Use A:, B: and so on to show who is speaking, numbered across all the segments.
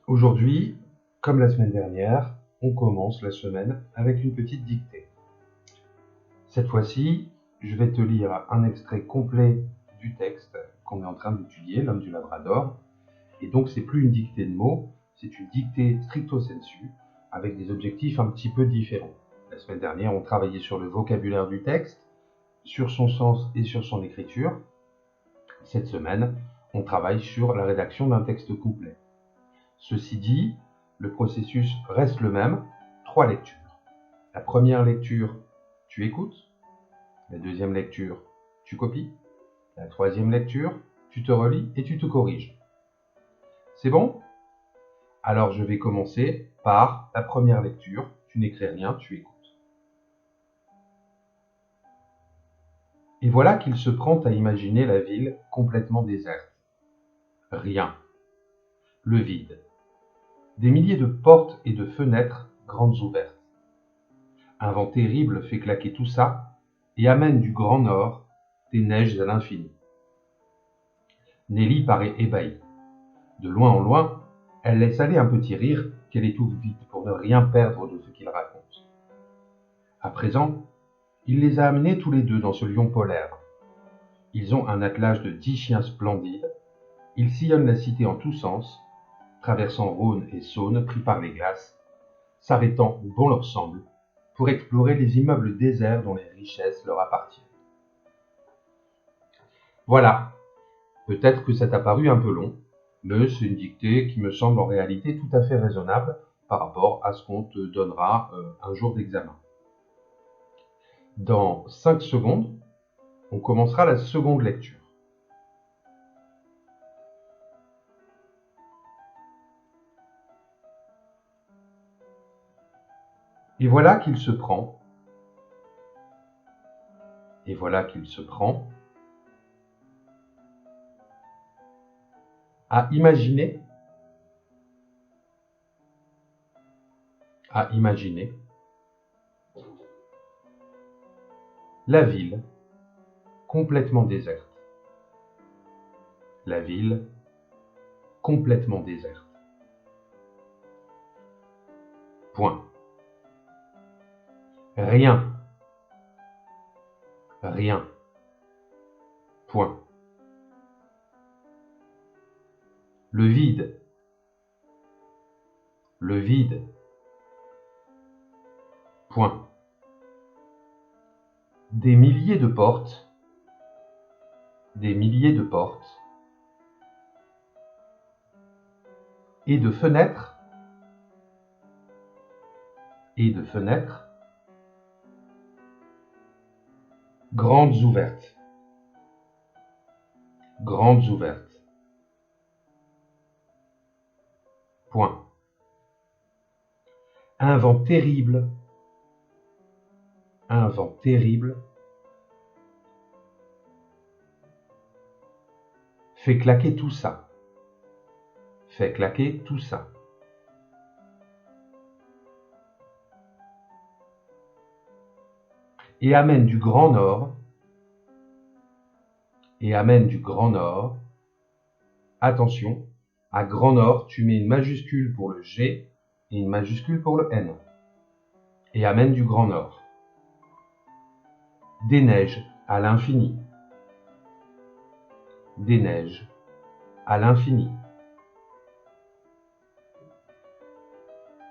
A: Aujourd'hui, comme la semaine dernière, on commence la semaine avec une petite dictée. Cette fois-ci, je vais te lire un extrait complet du texte qu'on est en train d'étudier, L'Homme du Labrador. Et donc, c'est plus une dictée de mots, c'est une dictée stricto sensu, avec des objectifs un petit peu différents. La semaine dernière, on travaillait sur le vocabulaire du texte, sur son sens et sur son écriture. Cette semaine, on travaille sur la rédaction d'un texte complet. Ceci dit, le processus reste le même, 3 lectures. La première lecture, tu écoutes. La deuxième lecture, tu copies. La troisième lecture, tu te relis et tu te corriges. C'est bon? Alors je vais commencer par la première lecture. Tu n'écris rien, tu écoutes. Et voilà qu'il se prend à imaginer la ville complètement déserte. Rien. Le vide. Des milliers de portes et de fenêtres grandes ouvertes. Un vent terrible fait claquer tout ça et amène du grand nord des neiges à l'infini. Nelly paraît ébahie. De loin en loin, elle laisse aller un petit rire qu'elle étouffe vite pour ne rien perdre de ce qu'il raconte. À présent, il les a amenés tous les deux dans ce lion polaire. Ils ont un attelage de 10 chiens splendides. Ils sillonnent la cité en tous sens, traversant Rhône et Saône pris par les glaces, s'arrêtant où bon leur semble, pour explorer les immeubles déserts dont les richesses leur appartiennent. Voilà, peut-être que ça t'a paru un peu long, mais c'est une dictée qui me semble en réalité tout à fait raisonnable par rapport à ce qu'on te donnera un jour d'examen. Dans 5 secondes, on commencera la seconde lecture. Et voilà qu'il se prend, et voilà qu'il se prend à imaginer la ville complètement déserte. La ville complètement déserte. Point. Rien. Rien. Point. Le vide. Le vide. Point. Des milliers de portes. Des milliers de portes. Et de fenêtres. Et de fenêtres. Grandes ouvertes. Grandes ouvertes. Point. Un vent terrible. Un vent terrible. Fait claquer tout ça. Fait claquer tout ça. Et amène du grand nord. Et amène du grand nord. Attention, à grand nord, tu mets une majuscule pour le G et une majuscule pour le N. Et amène du grand nord. Des neiges à l'infini. Des neiges à l'infini.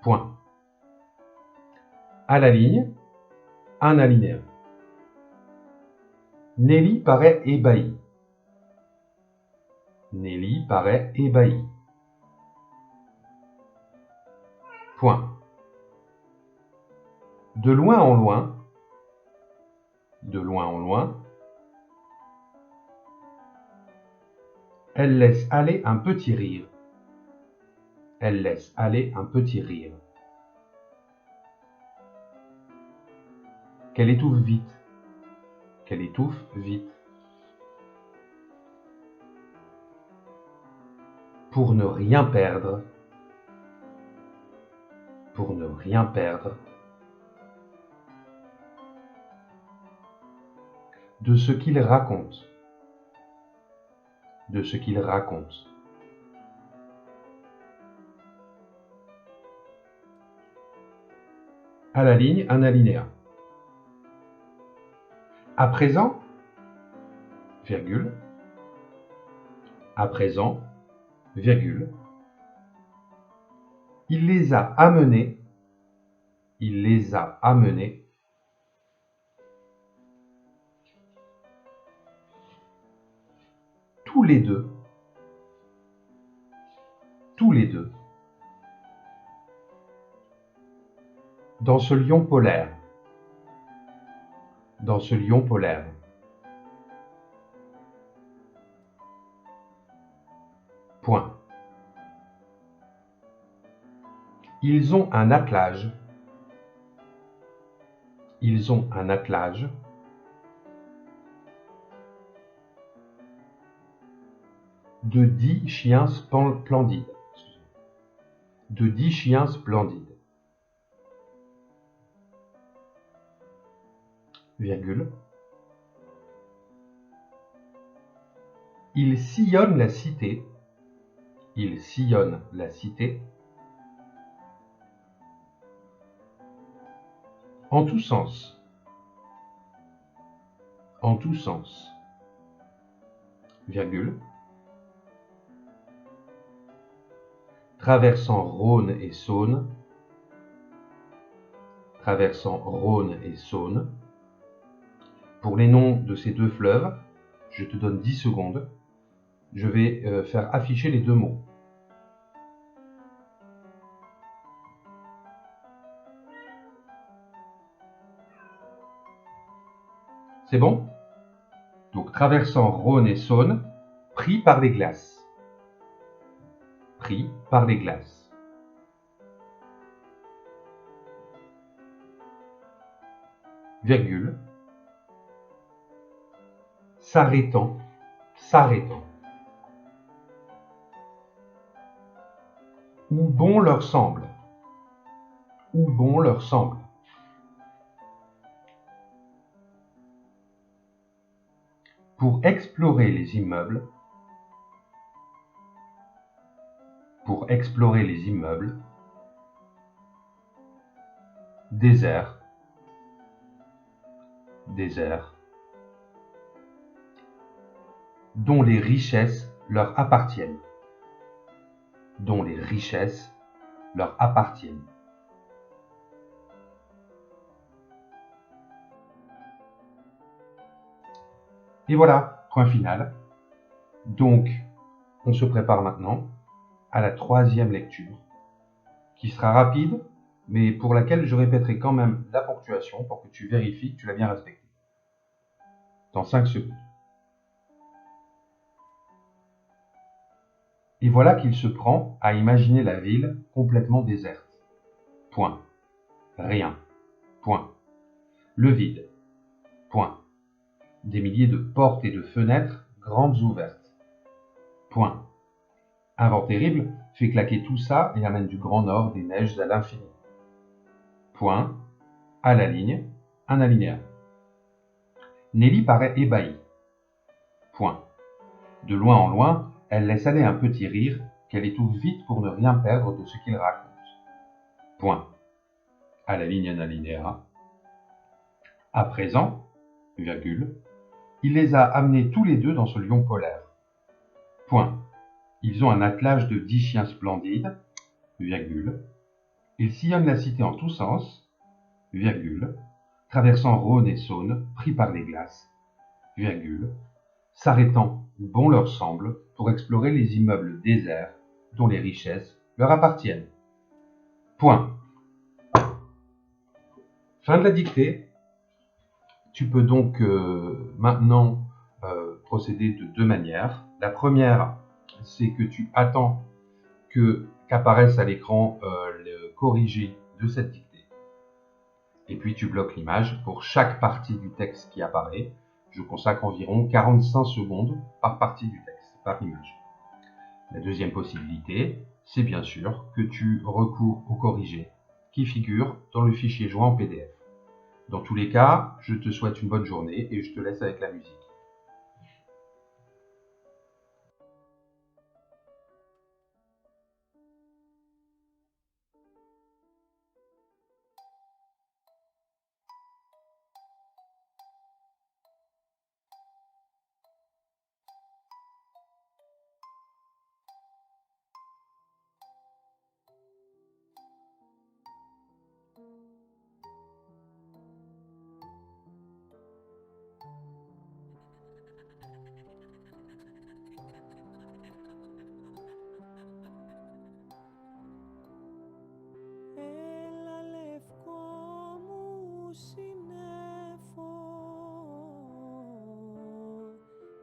A: Point. À la ligne, un alinéa. Nelly paraît ébahie. Nelly paraît ébahie. Point. De loin en loin, de loin en loin, elle laisse aller un petit rire. Elle laisse aller un petit rire. Qu'elle étouffe vite. Qu'elle étouffe vite. Pour ne rien perdre. Pour ne rien perdre. De ce qu'il raconte. De ce qu'il raconte. À la ligne, un alinéa. À présent, virgule. À présent, virgule. Il les a amenés. Il les a amenés. Tous les deux. Tous les deux. Dans ce lion polaire. Dans ce lion polaire. Point. Ils ont un attelage. Ils ont un attelage. De 10 chiens splendides. De 10 chiens splendides. Virgule. Ils sillonnent la cité. Ils sillonnent la cité. En tous sens. En tous sens. Virgule. Traversant Rhône et Saône. Traversant Rhône et Saône. Pour les noms de ces deux fleuves, je te donne 10 secondes. Je vais faire afficher les deux mots. C'est bon? Donc, traversant Rhône et Saône, pris par les glaces. Pris par les glaces. Virgule. S'arrêtant. S'arrêtant. Où bon leur semble. Où bon leur semble. Pour explorer les immeubles. Pour explorer les immeubles. Désert. Désert. Dont les richesses leur appartiennent. Dont les richesses leur appartiennent. Et voilà, point final. Donc, on se prépare maintenant à la troisième lecture, qui sera rapide, mais pour laquelle je répéterai quand même la ponctuation pour que tu vérifies que tu l'as bien respectée. Dans 5 secondes. Et voilà qu'il se prend à imaginer la ville complètement déserte. Point. Rien. Point. Le vide. Point. Des milliers de portes et de fenêtres grandes ouvertes. Point. Un vent terrible fait claquer tout ça et amène du grand nord des neiges à l'infini. Point. À la ligne, un alinéa. Nelly paraît ébahie. Point. De loin en loin, elle laisse aller un petit rire qu'elle étouffe vite pour ne rien perdre de ce qu'il raconte. Point. À la ligne, un alinéa. À présent, virgule, il les a amenés tous les deux dans ce lion polaire. Point. Ils ont un attelage de 10 chiens splendides, virgule. Ils sillonnent la cité en tous sens, virgule, traversant Rhône et Saône, pris par les glaces, virgule, s'arrêtant où bon leur semble pour explorer les immeubles déserts dont les richesses leur appartiennent. Point. Fin de la dictée. Tu peux donc maintenant procéder de deux manières. La première, c'est que tu attends qu'apparaisse à l'écran le corrigé de cette dictée. Et puis tu bloques l'image. Pour chaque partie du texte qui apparaît, je consacre environ 45 secondes par partie du texte, par image. La deuxième possibilité, c'est bien sûr que tu recours au corrigé qui figure dans le fichier joint en PDF. Dans tous les cas, je te souhaite une bonne journée et je te laisse avec la musique.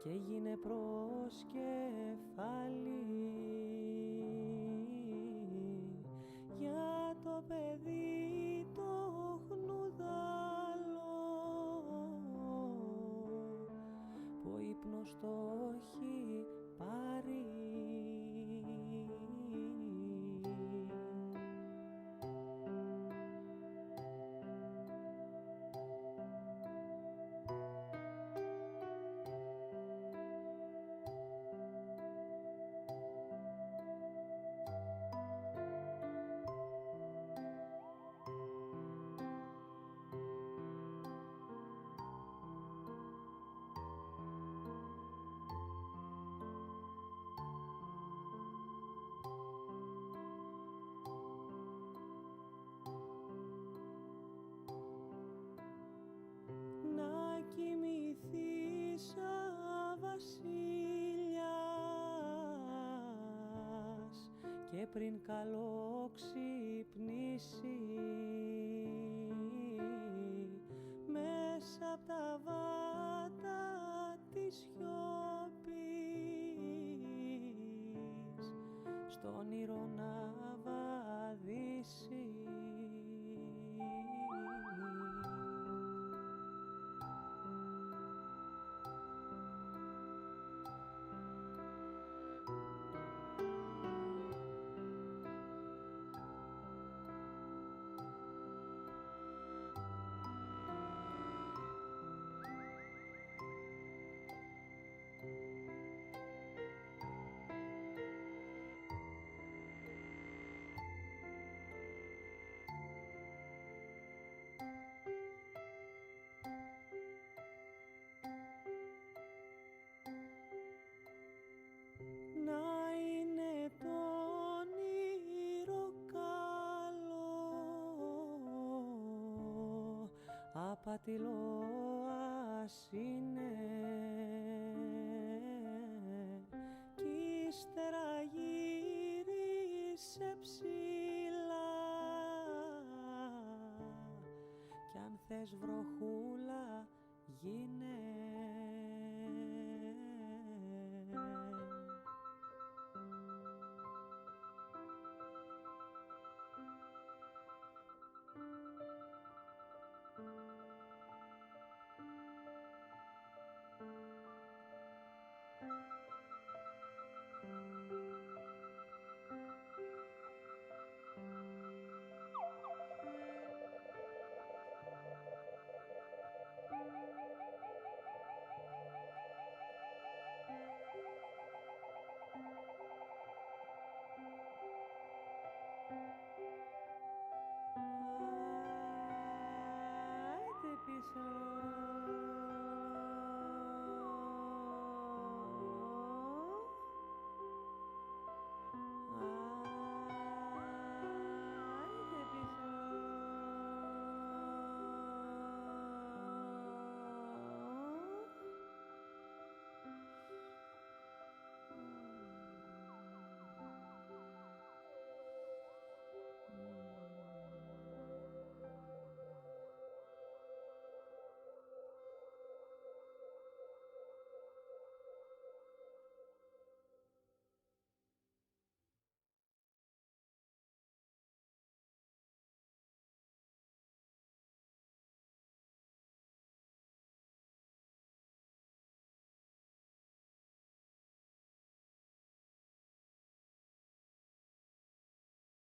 B: και έγινε προς κεφάλι για το παιδί το χνουδάλο που ο ύπνος το έχει πάρει. Κοιμηθείς βασίλιας και πριν καλό ξυπνήσει μέσα απ' τα βάτα της σιωπής στο όνειρο να βαδίσει. Απατηλό ας είναι κι ύστερα γύρισε ψηλά κι αν θες βροχούλα γίνε.